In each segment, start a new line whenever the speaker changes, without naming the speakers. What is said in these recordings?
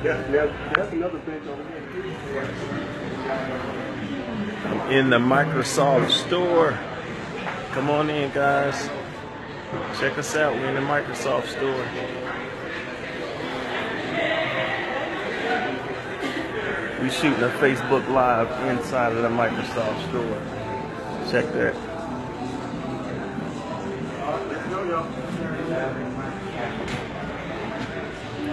That's another bench over there.
I'm in the Microsoft store. Come on in, guys. Check us out. We're in the Microsoft store. We shooting a Facebook Live inside of the Microsoft store. Check that.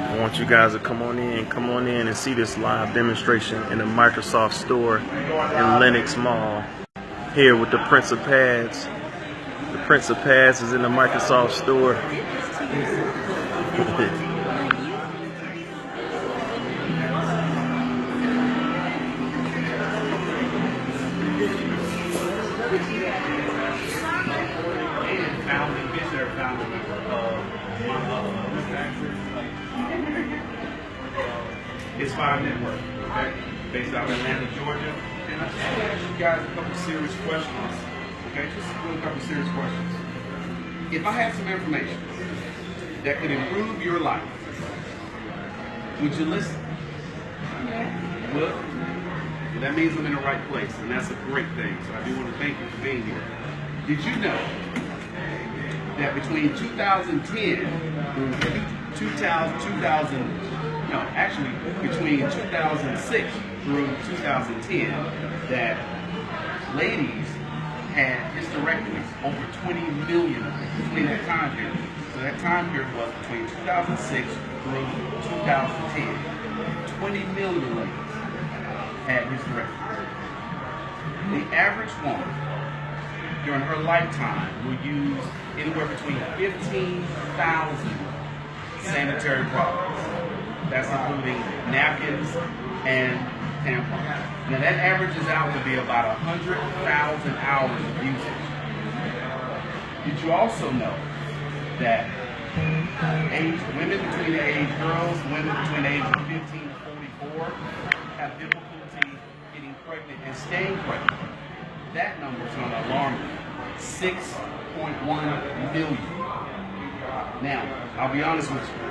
I want you guys to come on in and see this live demonstration in the Microsoft store in Lenox Mall. Here with the Prince of Pads. The Prince of Pads is in the Microsoft store.
It's Five Network, okay? Based out of Atlanta, Georgia. And I just want to ask you guys a couple serious questions, okay? Just a couple serious questions. If I had some information that could improve your life, would you listen? Would? Well, that means I'm in the right place, and that's a great thing. So I do want to thank you for being here. Did you know that between 2010 between 2006 through 2010, that ladies had hysterectomies, over 20 million between that time period. So that time period was between 2006 through 2010. 20 million ladies had hysterectomies. The average woman during her lifetime will use anywhere between 15,000 sanitary products. That's including napkins and tampons. Now that averages out to be about 100,000 hours of usage. Did you also know that women between the age, women between the age of 15 to 44 have difficulty getting pregnant and staying pregnant? That number is going to alarm you. 6.1 million. Now, I'll be honest with you.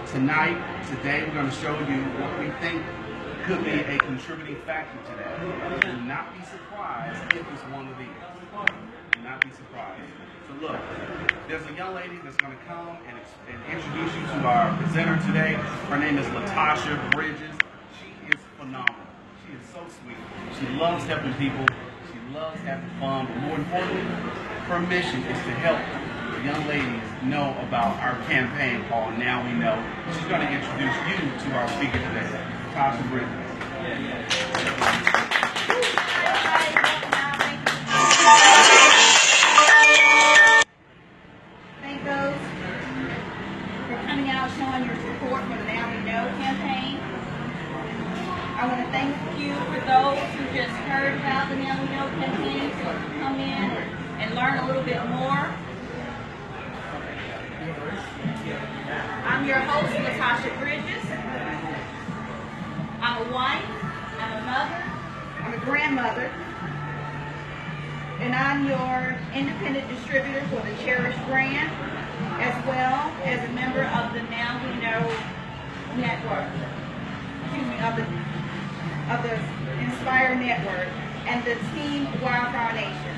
Today, we're going to show you what we think could be a contributing factor to that. Do not be surprised if it's one of these. Do not be surprised. So look, there's a young lady that's going to come and introduce you to our presenter today. Her name is Latasha Bridges. She is phenomenal. She is so sweet. She loves helping people. She loves having fun. But more importantly, her mission is to help young ladies know about our campaign called Now We Know. She's going to introduce you to our speaker today, Latasha Bridges.
Thank those for coming out showing your support for the Now We Know campaign. I want to thank you for those who just heard about the Now We Know campaign, so come in and learn a little bit more. I'm your host, Latasha Bridges. I'm a wife, I'm a mother, I'm a grandmother, and I'm your independent distributor for the Cherish brand, as well as a member of the Now We Know network, of the Inspire Network and the Team Wildfire Nation.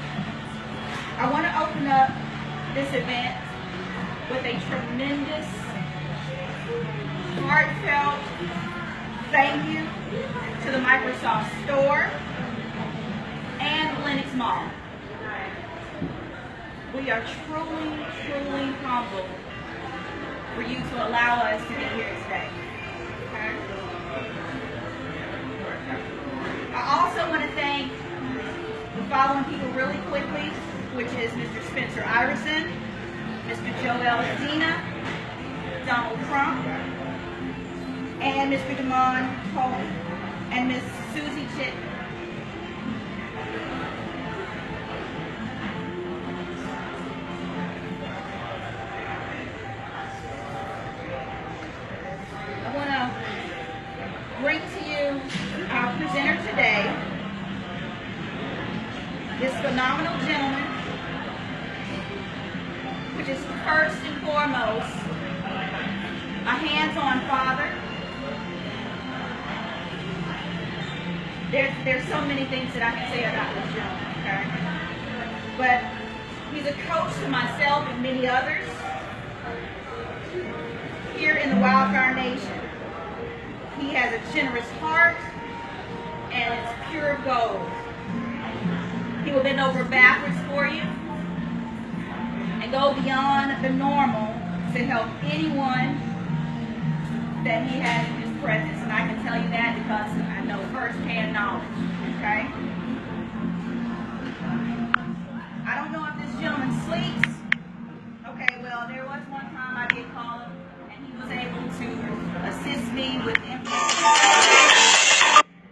I want to open up this event with a tremendous, heartfelt thank you to the Microsoft Store and Lenox Mall. We are truly, truly humbled for you to allow us to be here today. Okay? I also want to thank the following people really quickly, which is Mr. Spencer Iverson, Mr. Joel Zena, Donald Trump, and Mr. Damon Coleman, and Miss Susie Chitton. I want to bring to you our presenter today, this phenomenal gentleman, which is first and foremost a hands-on father, there's so many things that I can say about this gentleman, okay? But he's a coach to myself and many others here in the Wildfire Nation. He has a generous heart and it's pure gold. He will bend over backwards for you and go beyond the normal to help anyone that he has in his presence. And I can tell you that because I know firsthand knowledge, okay? I don't know if this gentleman sleeps. Okay, well, there was one time I did call him and he was able to assist me with information.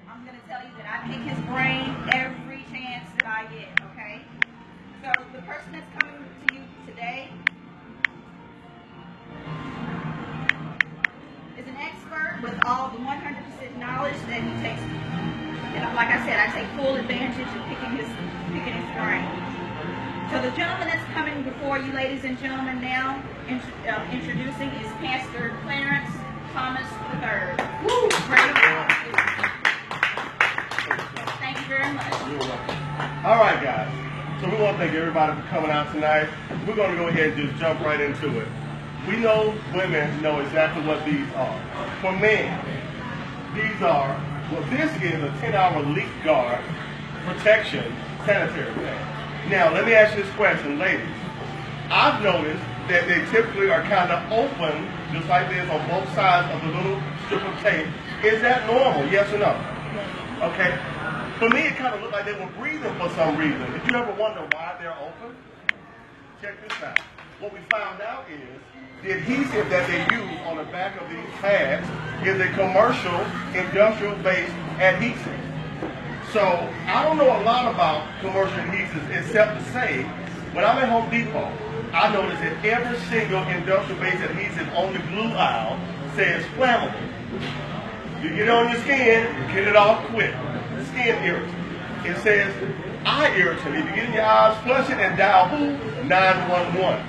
I'm going to tell you that I pick his brain every chance that I get, okay? So the person that's coming to you today is an expert with all the 100% knowledge that he takes. And like I said, I take full advantage of picking his brain. So the gentleman that's coming before you, ladies and gentlemen, now introducing is Pastor Clarence Thomas III. Woo! Praise God. Thank you very much.
You're welcome. All right, guys. So we want to thank everybody for coming out tonight. We're going to go ahead and just jump right into it. We know women know exactly what these are. For men, these are, well, this is a 10-hour leak guard protection sanitary pad. Now, let me ask you this question, ladies. I've noticed that they typically are kind of open, just like this, on both sides of the little strip of tape. Is that normal, yes or no? Okay. For me, it kind of looked like they were breathing for some reason. Did you ever wonder why they're open? Check this out. What we found out is the adhesive that they use on the back of these pads is a commercial, industrial-based adhesive. So I don't know a lot about commercial adhesives except to say, when I'm at Home Depot, I notice that every single industrial-based adhesive on the blue aisle says flammable. You get it on your skin, get it off quick. Skin irritant. It says eye irritant. If you get in your eyes, flush it and dial 911.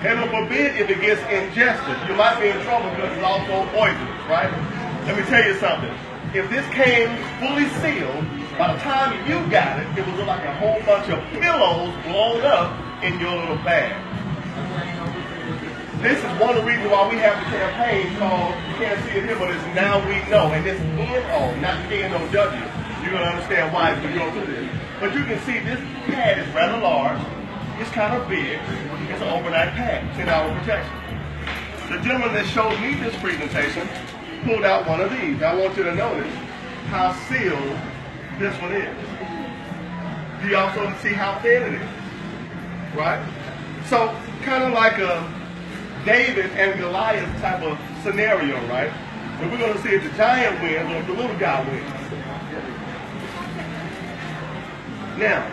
Heaven forbid if it gets ingested. You might be in trouble because it's also poisonous, right? Let me tell you something. If this came fully sealed, by the time you got it, it would look like a whole bunch of pillows blown up in your little bag. This is one of the reasons why we have the campaign called, you can't see it here, but it's Now We Know. And it's N-O, not K-N-O-W. You're going to understand why as we go through this. But you can see this pad is rather large. It's kind of big. It's an overnight pad, 10-hour protection. The gentleman that showed me this presentation pulled out one of these. I want you to notice how sealed this one is. You also see how thin it is, right? So kind of like a David and Goliath type of scenario, right? And we're going to see if the giant wins or if the little guy wins. Now,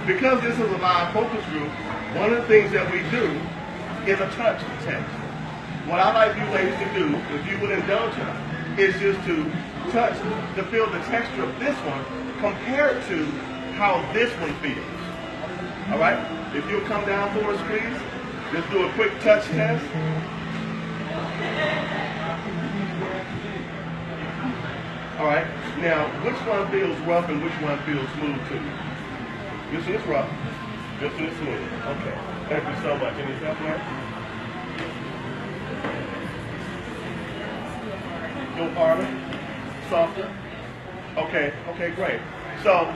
because this is a live focus group, one of the things that we do is a touch test. What I like you ladies to do, if you would indulge us, is just to touch to feel the texture of this one compared to how this one feels. All right? If you'll come down for us, please. Just do a quick touch test. All right. Now, which one feels rough and which one feels smooth to you? This one is rough. This one is smooth. Okay. Thank you so much. Any stuff now? Go harder? Softer? Okay. Okay, great. So,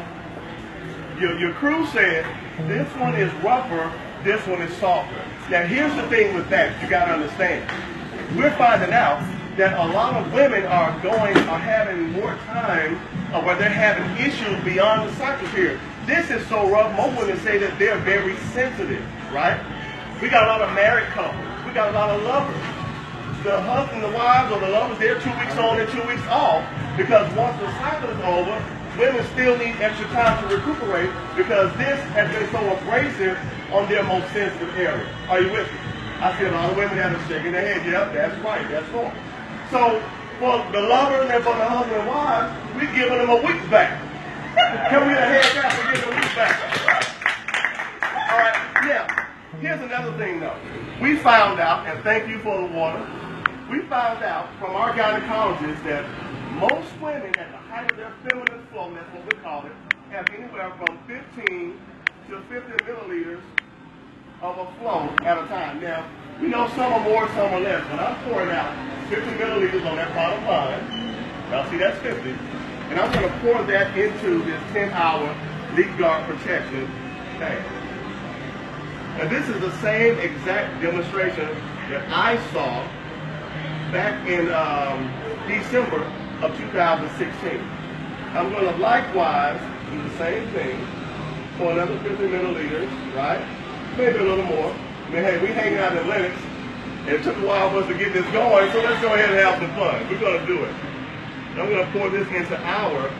your crew said this one is rougher, this one is softer. Now here's the thing with that you got to understand. We're finding out that a lot of women are having more time where they're having issues beyond the cycle period. This is so rough, most women say that they're very sensitive, right? We got a lot of married couples. We got a lot of lovers. The husband, the wives, or the lovers, they're 2 weeks on and 2 weeks off because once the cycle is over, women still need extra time to recuperate because this has been so abrasive on their most sensitive area. Are you with me? I see a lot of women that are shaking their head. Yep, that's right, that's normal. So for the lovers and for the husband and wives, we're giving them a week back. Can we get a head clap for giving a week back? All right, now, here's another thing though. We found out, and thank you for the water, we found out from our gynecologist that most women at the height of their feminine flow, that's what we call it, have anywhere from 15 to 50 milliliters of a flow at a time. Now, we know some are more, some are less, but I'm pouring out 50 milliliters on that bottom line. Now see, that's 50. And I'm going to pour that into this 10-hour leak guard protection pad. And this is the same exact demonstration that I saw back in December of 2016. I'm going to likewise do the same thing for another 50 milliliters, right? Maybe a little more. I mean, hey, we hanging out in Lenox, and it took a while for us to get this going, so let's go ahead and have some fun. We're going to do it. And I'm going to pour this into our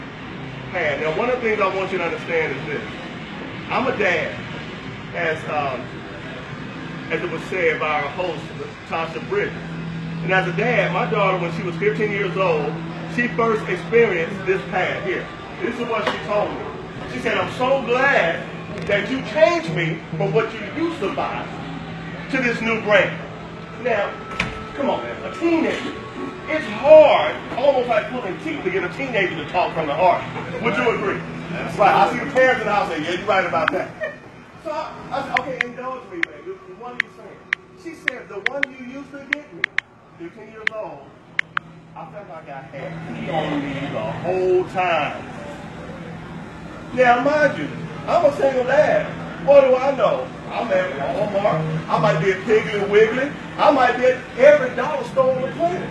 pad. Now, one of the things I want you to understand is this. I'm a dad, as it was said by our host, Tasha Bridges. And as a dad, my daughter, when she was 15 years old, she first experienced this pad here. This is what she told me. She said, I'm so glad that you changed me from what you used to buy to this new brand. Now, come on, man, a teenager. It's hard, almost like pulling teeth, to get a teenager to talk from the heart. Would you agree? That's right. I see the parents in the house say, yeah, you're right about that. So I said, okay, indulge me, baby. What are you saying? She said, the one you used to get me, 15 years old, I felt like I had heat on me the whole time. Now, mind you, I'm a single dad. What do I know? I'm at Walmart. I might be at Piggly Wiggly. I might be at every dollar store on the planet,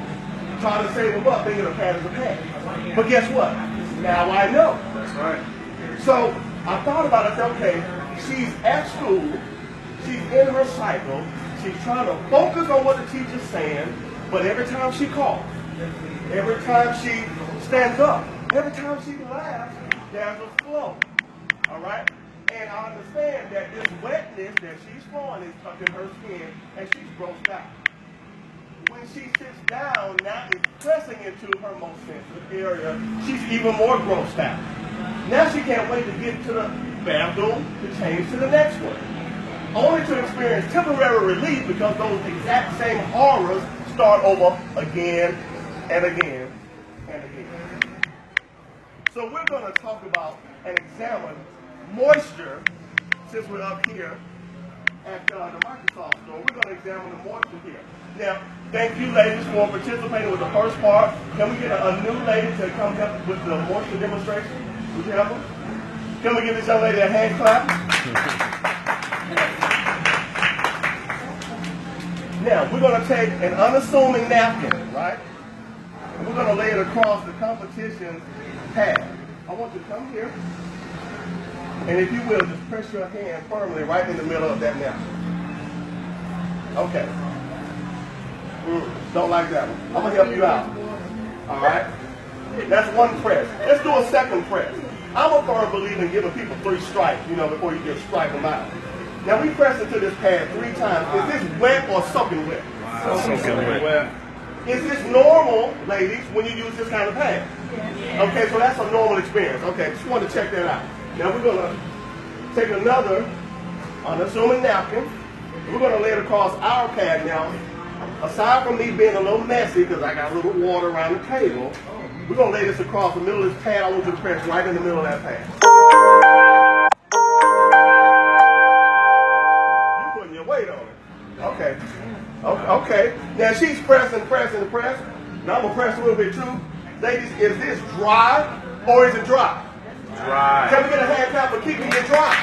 trying to save them up, thinking a pad is a pad. But guess what? Now I know.
That's right.
So I thought about it. I said, okay, she's at school. She's in her cycle. She's trying to focus on what the teacher's saying. But every time she calls, every time she stands up, every time she laughs, there's a flow. All right? And I understand that this wetness that she's flowing is touching her skin, and she's grossed out. When she sits down, now it's pressing into her most sensitive area. She's even more grossed out. Now she can't wait to get to the bathroom to change to the next one, only to experience temporary relief because those exact same horrors start over again and again and again. So we're going to talk about and examine moisture, since we're up here at the Microsoft store. We're going to examine the moisture here. Now, thank you ladies for participating with the first part. Can we get a new lady to come help with the moisture demonstration? Would you help them? Can we give this young lady a hand clap? Now, we're going to take an unassuming napkin, right? And we're going to lay it across the competition pad. I want you to come here. And if you will, just press your hand firmly right in the middle of that napkin. Okay. Don't like that one. I'm going to help you out. All right? That's one press. Let's do a second press. I'm a firm believer in giving people 3 strikes, before you just strike them out. Now, we press into this pad 3 times. Is this wet or soaking wet?
Soaking wet.
Is this normal, ladies, when you use this kind of pad? Okay, so that's a normal experience. Okay, just wanted to check that out. Now we're going to take another unassuming napkin. We're going to lay it across our pad now. Aside from me being a little messy because I got a little water around the table, we're going to lay this across the middle of this pad. I want you to press right in the middle of that pad. You're putting your weight on it. Okay. Okay. Now she's pressing. Now I'm going to press a little bit too. Ladies, is this dry or is it dry?
Dry.
Can we get a hand clap for keeping it dry?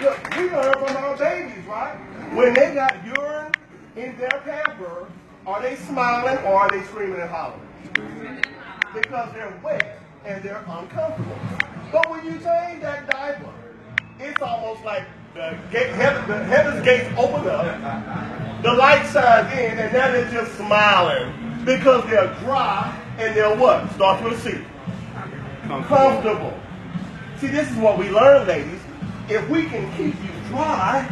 Look, we learn from our babies, right? When they got urine in their pamper, are they smiling or are they screaming and hollering? Because they're wet and they're uncomfortable. But when you change that diaper, it's almost like the heaven's gates open up, the light shines in, and now they're just smiling because they're dry and they're what? Start to receive. Comfortable. See, this is what we learn, ladies. If we can keep you dry,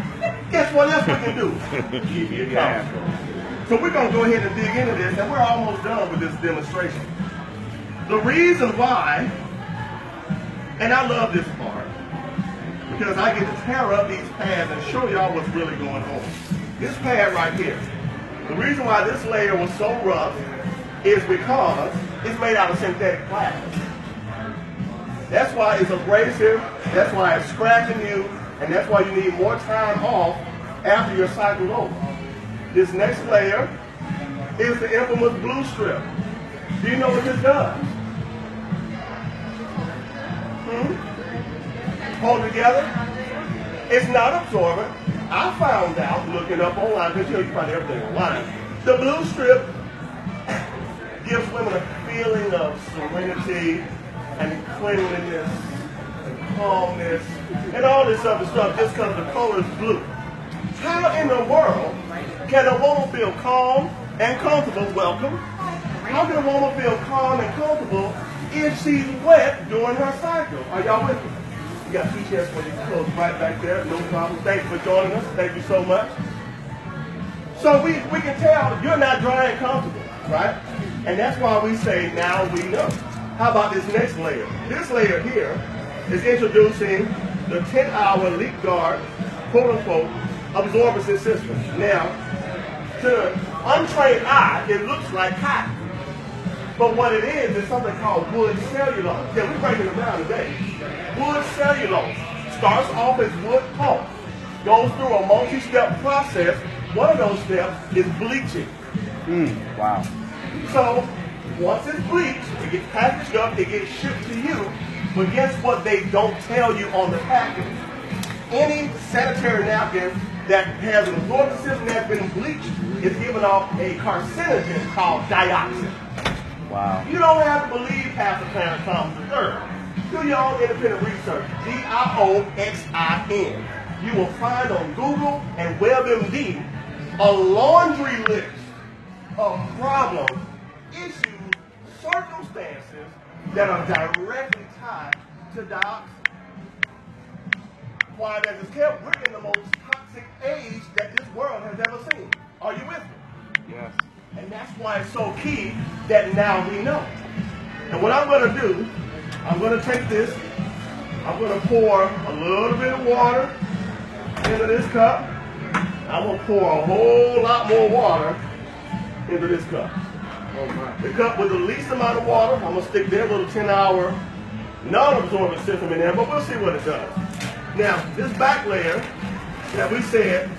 guess what else we can do? Keep you comfortable. So we're going to go ahead and dig into this, and we're almost done with this demonstration. The reason why, and I love this part, because I get to tear up these pads and show y'all what's really going on. This pad right here, The reason why this layer was so rough is because it's made out of synthetic plastic. That's why it's abrasive, that's why it's scratching you, and that's why you need more time off after your cycle's over. This next layer is the infamous blue strip. Do you know what this does? Hold together. It's not absorbent. I found out looking up online, because you find everything online. The blue strip gives women a feeling of serenity and cleanliness and calmness and all this other stuff just because the color is blue. How in the world can a woman feel calm and comfortable? Welcome. How can a woman feel calm and comfortable if she's wet during her cycle? Are y'all with me? You got 2 chairs for you close right back there. No problem. Thanks for joining us. Thank you so much. So we can tell you're not dry and comfortable, right? And that's why we say now we know. How about this next layer? This layer here is introducing the 10-hour leak guard, quote-unquote, absorbency system. Now, to untrained eye, it looks like cotton. But what it is something called wood cellulose. Yeah, we're breaking it down today. Wood cellulose starts off as wood pulp, goes through a multi-step process. One of those steps is bleaching.
Wow.
So once it's bleached, it gets packaged up, it gets shipped to you. But guess what they don't tell you on the package? Any sanitary napkin that has an absorbent system that's been bleached is giving off a carcinogen called dioxin.
Wow.
You don't have to believe half the planet comes to Earth. Do your own independent research. DIOXIN. You will find on Google and WebMD a laundry list of problems, issues, circumstances that are directly tied to dioxin. Why that is kept? We're in the most toxic age that this world has ever seen. Are you with me?
Yes.
And that's why it's so key that now we know. And what I'm going to do, I'm going to take this, I'm going to pour a little bit of water into this cup. I'm going to pour a whole lot more water into this cup. The cup with the least amount of water, I'm going to stick their little 10-hour non-absorbent system in there, but we'll see what it does. Now, this back layer that we said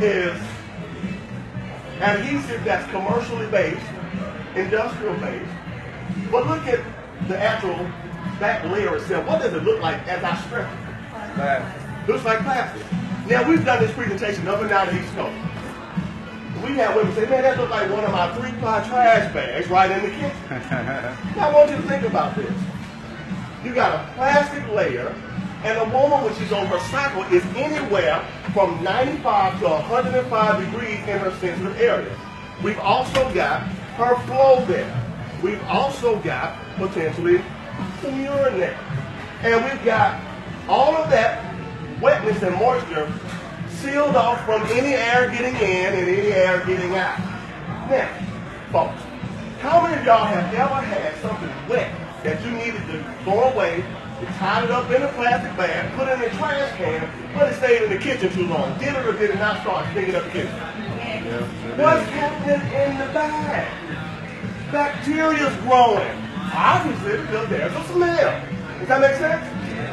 is adhesive that's commercially based, industrial based. But look at the actual back layer itself. What does it look like as I stretch it?
Plastic.
Looks like plastic. Now we've done this presentation up and down the East Coast. We had women say, man, that looks like one of my 3-ply trash bags right in the kitchen. Now I want you to think about this. You got a plastic layer, and a woman when she's on her cycle is anywhere from 95 to 105 degrees in her sensitive area. We've also got her flow there. We've also got potentially some urine there. And we've got all of that wetness and moisture sealed off from any air getting in and any air getting out. Now, folks, how many of y'all have ever had something wet that you needed to throw away? You tied it up in a plastic bag, put it in a trash can, but it stayed in the kitchen too long. Did it or did it not start stinking up the kitchen?
Yeah,
What's happening in the bag? Bacteria's growing. Obviously, because there's a smell. Does that make sense?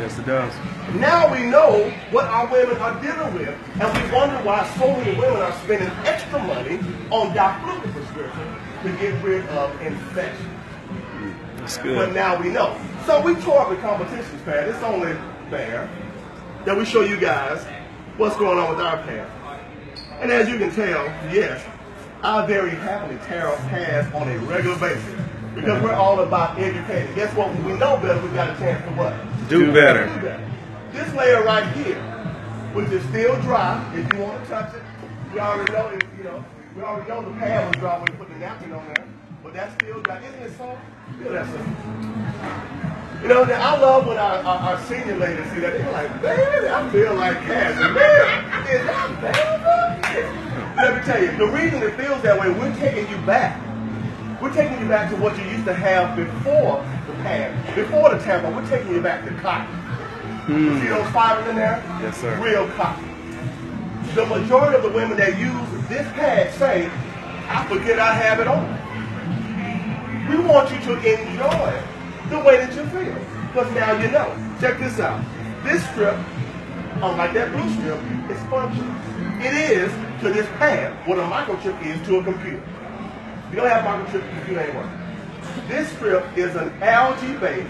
Yes, it does.
Now we know what our women are dealing with, and we wonder why so many women are spending extra money on diflucan prescriptions to get rid of infection.
That's good.
But now we know. So we tore up the competitions pad. It's only fair that we show you guys what's going on with our pad. And as you can tell, yes, I very happily tear up pads on a regular basis because we're all about educating. Guess what? When we know better, we got a chance to what?
Do better.
Do better. This layer right here, which is still dry, if you want to touch it, we already know it, we already know the pad was dry when you put the napkin on there, but that's still dry. Isn't it soft? Feel that soft. I love when our senior ladies see that. They're like, baby, I feel like Cass. Man, is that bad? Let me tell you, the reason it feels that way, we're taking you back. We're taking you back to what you used to have before the pad, before the tampon. We're taking you back to cotton. You see those fibers in there?
Yes, sir.
Real cotton. the majority of the women that use this pad say, I forget I have it on. We want you to enjoy the way that you feel. Because now you know. Check this out. This strip, unlike that blue strip, is functional. It is to this pad what a microchip is to a computer. If you don't have a microchip, the computer ain't working. This strip is an algae-based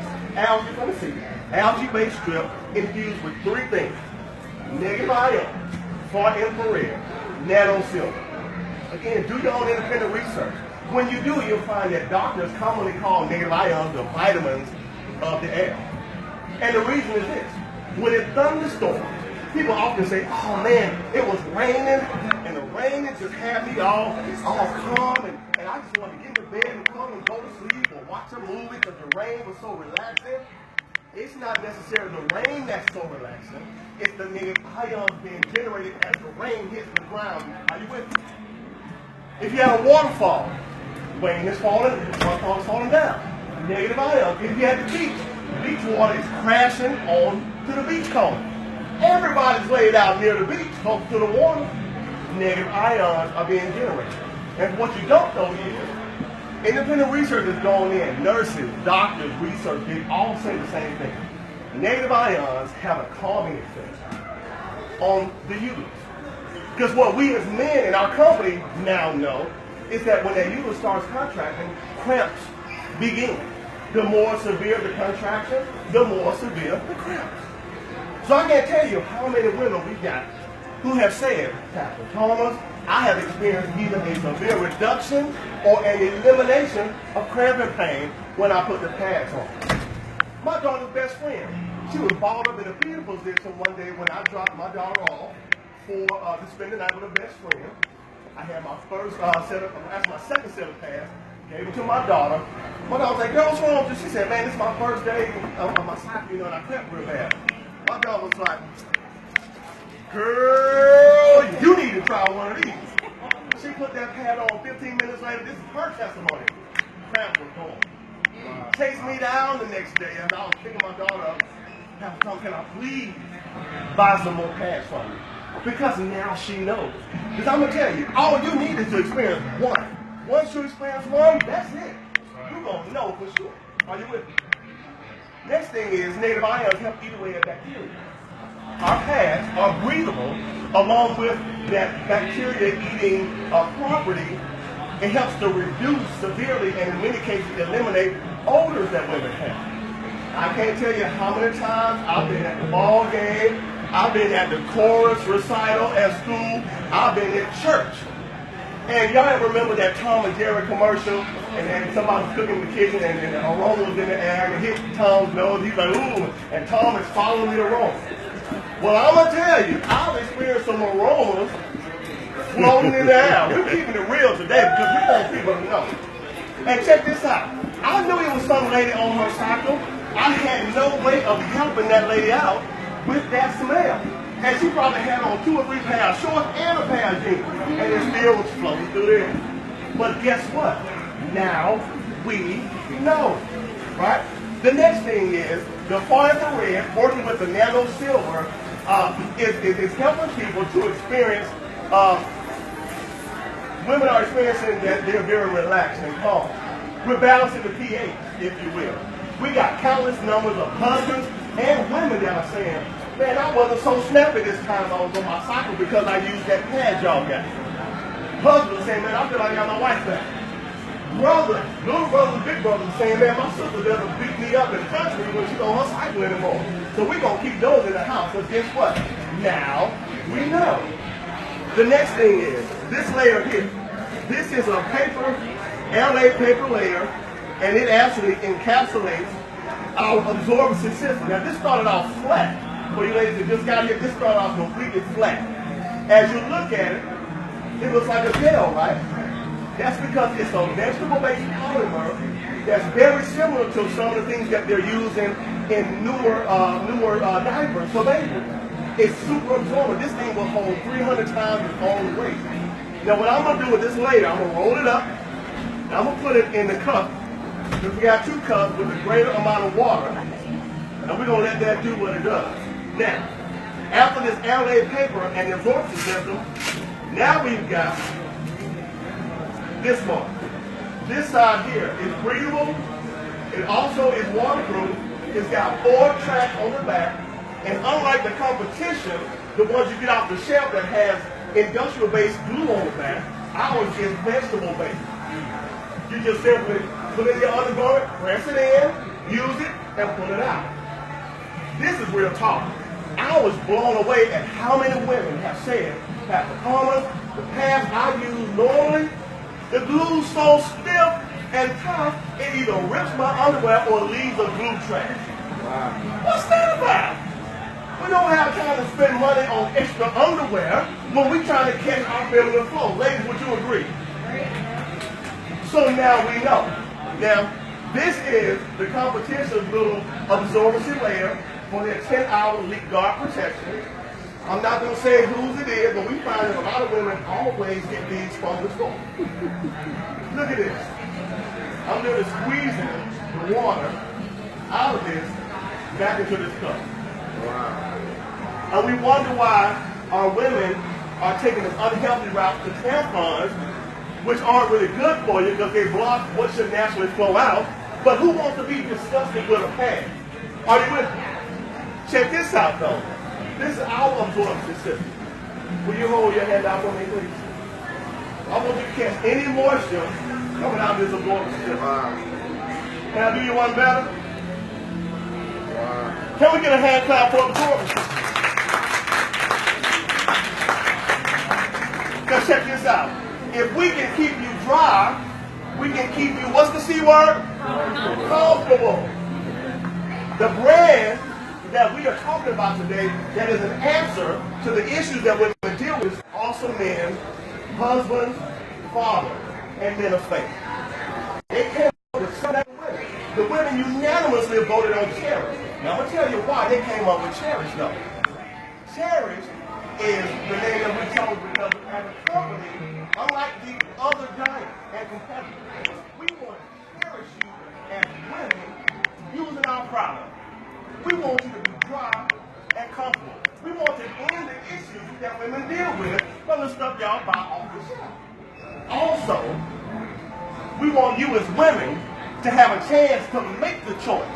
strip infused with three things: negative ion, far infrared, nano silver. Again, do your own independent research. When you do, you'll find that doctors commonly call negative ions the vitamins of the air. And the reason is this: when it thunderstorms, people often say, "Oh man, it was raining, and the rain just had me all calm, and I just wanted to get into bed and come and go to sleep or watch a movie because the rain was so relaxing." It's not necessarily the rain that's so relaxing. It's the negative ions being generated as the rain hits the ground. Are you with me? If you have a waterfall, rain is falling, waterfall is falling down. Negative ions. If you have the beach water is crashing on to the beach cone. Everybody's laid out near the beach, close to the water. Negative ions are being generated. And what you don't know is, independent research has gone in. Nurses, doctors, research, they all say the same thing. Negative ions have a calming effect on the uterus. Because what we as men in our company now know is that when that uterus starts contracting, cramps begin. The more severe the contraction, the more severe the cramps. So I can't tell you how many women we got who have said, Dr. Thomas, I have experienced either a severe reduction or an elimination of cramping pain when I put the pads on. My daughter's best friend, she was balled up in a fetal position one day when I dropped my daughter off to spend the night with her best friend. I had my first that's my second set of pads, gave it to my daughter. My daughter was like, "Girl, what's wrong with you?" She said, "Man, this is my first day on my cycle, and I cramped real bad." My daughter was like, "Girl, you need to try one of these." She put that pad on 15 minutes later. This is her testimony. Cramp was gone. Chased me down the next day as I was picking my daughter up. Pastor Tom, can I please buy some more pads from you? Because now she knows. Because I'm going to tell you, all you need is to experience one. Once you experience one, that's it. You're going to know for sure. Are you with me? Next thing is negative ions help eat away at bacteria. Our pads are breathable along with that bacteria-eating property. It helps to reduce severely and in many cases eliminate odors that women have. I can't tell you how many times I've been at the ball game, I've been at the chorus recital at school, I've been at church. And y'all ever remember that Tom and Jerry commercial, and somebody was cooking in the kitchen, and the aroma was in the air, and it hit Tom's nose, he's like, ooh, and Tom is following the aroma. Well, I'm going to tell you, I've experienced some aromas floating in the air. We're keeping it real today because we want people to know. And check this out. I knew it was some lady on her cycle. I had no way of helping that lady out with that smell. And she probably had on 2 or 3 pairs of shorts and a pair of jeans. And it still was floating through there. But guess what? Now we know, right? The next thing is the far infrared, working with the nano silver, is helping people to experience, women are experiencing that they're very relaxed and calm. We're balancing the pH, if you will. We got countless numbers of husbands and women that are saying, man, I wasn't so snappy this time I was on my cycle because I used that pad y'all got. Husbands saying, man, I feel like I got my wife back. Brothers, little brothers, big brothers saying, man, my sister doesn't beat me up in the country when she's on her cycle anymore. So we're going to keep those in the house. Because guess what? Now we know. The next thing is this layer here. This is a paper, LA paper layer, and it actually encapsulates our absorbency system. Now this started off flat. For you ladies that just got here, this started off completely flat. As you look at it, it looks like a gel, right? That's because it's a vegetable-based polymer that's very similar to some of the things that they're using in newer diapers for babies. It's super absorbent. This thing will hold 300 times its own weight. Now what I'm going to do with this later, I'm going to roll it up, and I'm going to put it in the cup. Because we got 2 cups with a greater amount of water, and we're going to let that do what it does. Now, After this airlaid paper and the absorption system, now we've got this one. This side here is breathable. It also is waterproof. It's got 4 tracks on the back. And unlike the competition, the ones you get off the shelf that has industrial-based glue on the back, ours is vegetable-based. You just simply put in your undergarment, press it in, use it, and pull it out. This is real talk. I was blown away at how many women have said, Pastor Thomas, the pads I use normally, the glue's so stiff and tough, it either rips my underwear or leaves a glue track. Wow. What's that about? We don't have time to spend money on extra underwear when we're trying to catch our feminine flow. Ladies, would you agree? So now we know. Now, this is the competition's little absorbency layer for their 10-hour leak guard protection. I'm not going to say whose it is, but we find that a lot of women always get these from the store. Look at this. I'm literally squeezing the water out of this back into this cup. Wow. And we wonder why our women are taking this unhealthy route to tampons, which aren't really good for you because they block what should naturally flow out. But who wants to be disgusted with a pad? Are you with me? Check this out, though. This is our absorption system. Will you hold your hand out for me, please? I want you to catch any moisture coming out of this absorption system. Wow. Can I do you one better? Wow. Can we get a hand clap for absorption system? Now check this out. If we can keep you dry, we can keep you, what's the C word? Comfortable. The brand that we are talking about today that is an answer to the issues that women deal with is awesome men, husbands, fathers, and men of faith. They came up with some women. The women unanimously voted on Cherish. Now I'm going to tell you why they came up with Cherish though. Cherish is the name that we chose because as a company, unlike the other giants and competitors, we want to cherish you as women using our product. We want you to be dry and comfortable. We want to end the issues that women deal with from the stuff y'all buy off the shelf. Also, we want you as women to have a chance to make the choice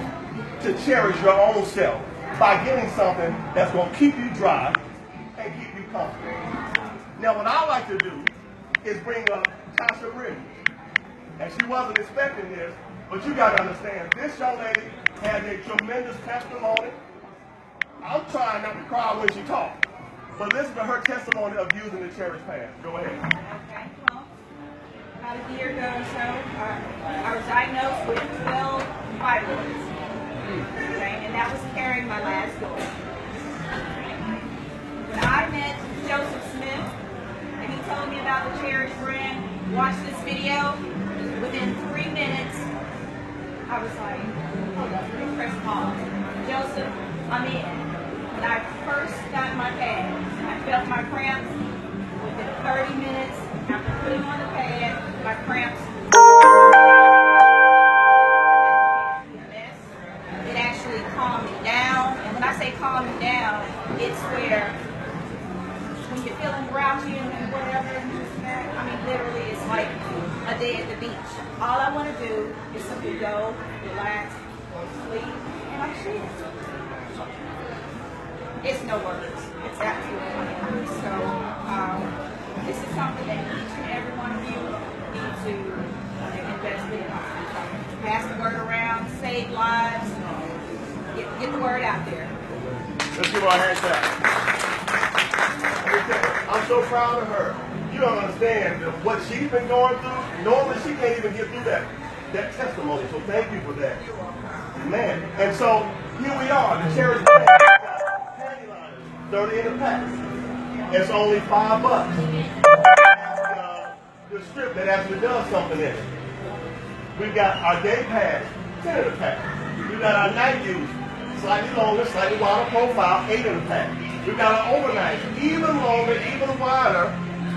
to cherish your own self by getting something that's going to keep you dry and keep you comfortable. Now, what I like to do is bring up Tasha Bridges. And she wasn't expecting this, but you got to understand, this young lady has a tremendous testimony. I'm trying not to cry when she talks, but listen to her testimony of using the Cherish pad. Go ahead.
Okay, well, about a year ago or so, I was diagnosed with 12 fibroids. Okay, and that was carrying my last daughter. When I met Joseph Smith, and he told me about the Cherish brand, watched this video, within 3 minutes, I was like, hold up, let me press pause. Joseph, I'm in. When I first got my pad, I felt my cramps. Within 30 minutes, after putting on the pad, my cramps. It actually calmed me down. And when I say calm me down, it's where when you're feeling grouchy and whatever, I mean, literally, it's like a day at the beach. All I want to do is simply go, relax, sleep, and I'm shit. It's no words. It's absolutely nothing. So, this is something that each and every one of you need to invest in. Pass the word around, save lives, get the word out there.
Let's give her a hand clap. I'm so proud of her. You don't understand what she's been going through. Normally she can't even get through that testimony. So thank you for that. Man. And so here we are, the Cherish brand. Panty liners, 30 in a pack. It's only $5. The strip that actually does something in it. We've got our day pads, 10 in a pack. We've got our night use, slightly longer, slightly wider profile, 8 in a pack. We've got our overnight, even longer, even wider.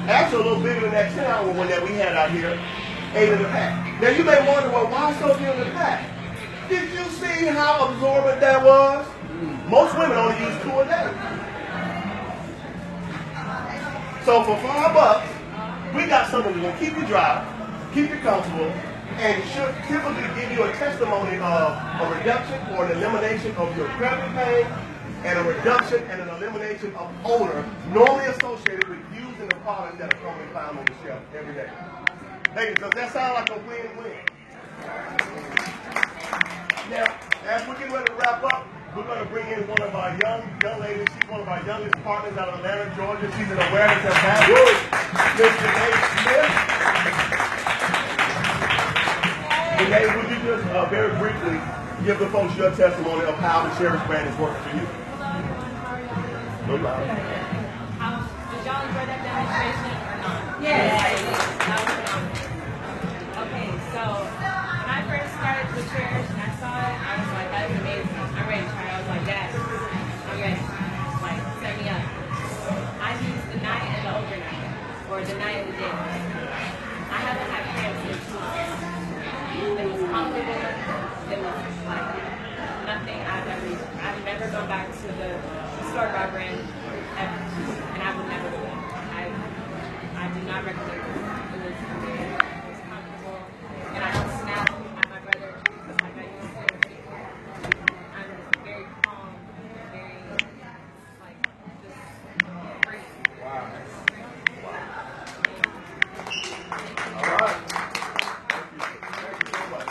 Actually, a little bigger than that 10-hour one that we had out here, 8 in the pack. Now, you may wonder, well, why so few in the pack? Did you see how absorbent that was? Most women only use 2 a day. So for $5, we got something that's gonna keep you dry, keep you comfortable, and should typically give you a testimony of a reduction or an elimination of your cramping pain, and a reduction and an elimination of odor normally associated with using the products that are commonly found on the shelf every day. Ladies, does that sound like a win-win? Now, as we're getting ready to wrap up, we're going to bring in one of our young ladies. She's one of our youngest partners out of Atlanta, Georgia. She's an awareness ambassador, Miss Janae Smith. Janae, would you just very briefly give the folks your testimony of how the Cherish brand is working for you?
Did y'all enjoy that demonstration or not?
Yes.
That was phenomenal. Okay, so when I first started with Cherish and I saw it, I was like, that is amazing. I'm ready to try it. I was like, Dad, I'm ready. Like, set me up. I used the night and the overnight, or the night and the day. I haven't had cramps in 2 months. It was comfortable. It was like nothing I've never gone back to the store-bought brand ever, and I would never do that. I do not recommend it. It was comfortable, and I don't snap at my brother like I used to. I'm very calm, very like just free.
Wow. All right. Thank you so much.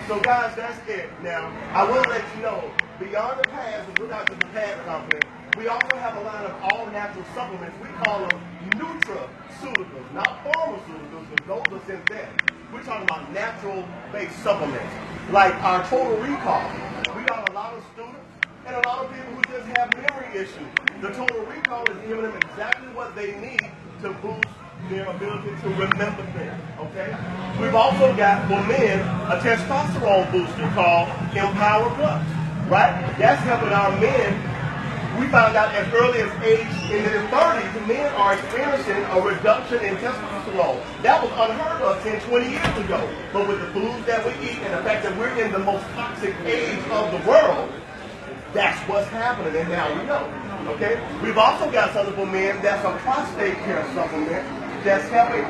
So guys, that's it. Now, I will let you know, beyond the pads, we're not just a pad company, we also have a line of all-natural supplements. We call them nutraceuticals, not pharmaceuticals, because those are synthetic. We're talking about natural-based supplements, like our Total Recall. We got a lot of students and a lot of people who just have memory issues. The Total Recall is giving them exactly what they need to boost their ability to remember things, okay? We've also got, for men, a testosterone booster called Empower Plus, right? That's helping our men. We found out as early as age in their 30s, men are experiencing a reduction in testosterone. That was unheard of 10, 20 years ago. But with the foods that we eat and the fact that we're in the most toxic age of the world, that's what's happening, and now we know, okay? We've also got something for men that's a prostate care supplement that's helping